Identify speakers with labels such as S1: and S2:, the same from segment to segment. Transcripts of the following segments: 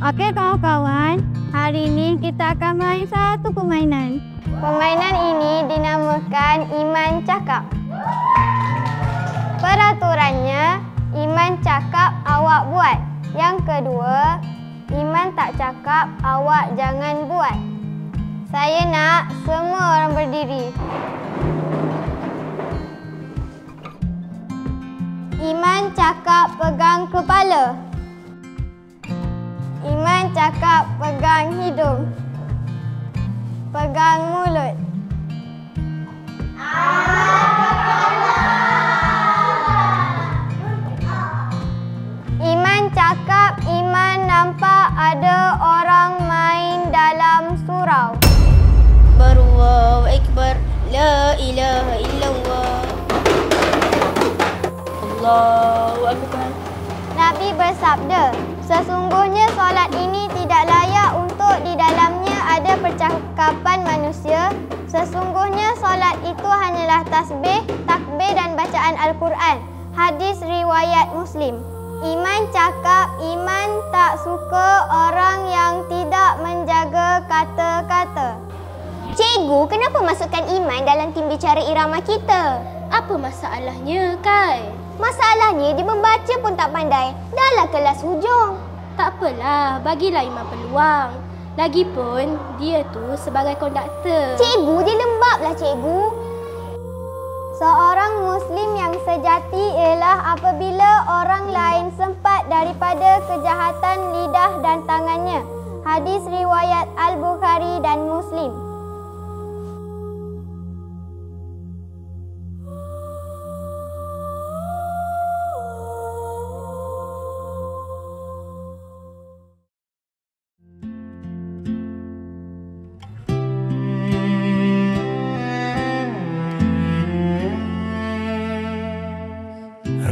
S1: Okey kawan-kawan, hari ini kita akan main satu permainan. Permainan ini dinamakan Iman Cakap. Peraturannya, Iman cakap, awak buat. Yang kedua, Iman tak cakap, awak jangan buat. Saya nak semua orang berdiri. Iman cakap, pegang kepala. Iman cakap, pegang hidung. Pegang mulut. Iman cakap, Iman nampak ada orang main dalam surau.
S2: Allahu Akbar, la ilaha illallah. Allahu Akbar.
S1: Nabi bersabda, sesungguhnya solat ini tidak layak untuk di dalamnya ada percakapan manusia. Sesungguhnya solat itu hanyalah tasbih, takbir dan bacaan Al-Quran. Hadis riwayat Muslim. Iman cakap, Iman tak suka orang yang tidak menjaga kata-kata.
S3: Cikgu, kenapa masukkan Iman dalam tim bicara irama kita?
S2: Apa masalahnya, Kai?
S3: Masalahnya dia membaca pun tak pandai. Dahlah kelas hujung.
S2: Tak apalah, bagilah Iman peluang. Lagipun, dia tu sebagai konduktor.
S3: Cikgu, dia lembablah cikgu.
S1: Seorang Muslim yang sejati ialah apabila orang lain sempat daripada kejahatan lidah dan tangannya. Hadis riwayat Al-Bukhari dan Muslim.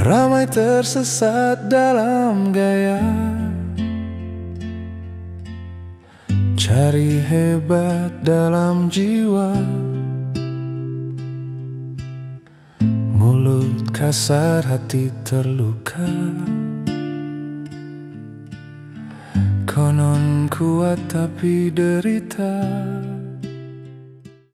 S4: Ramai tersesat dalam gaya cari hebat dalam jiwa. Mulut kasar, hati terluka. Konon kuat tapi derita.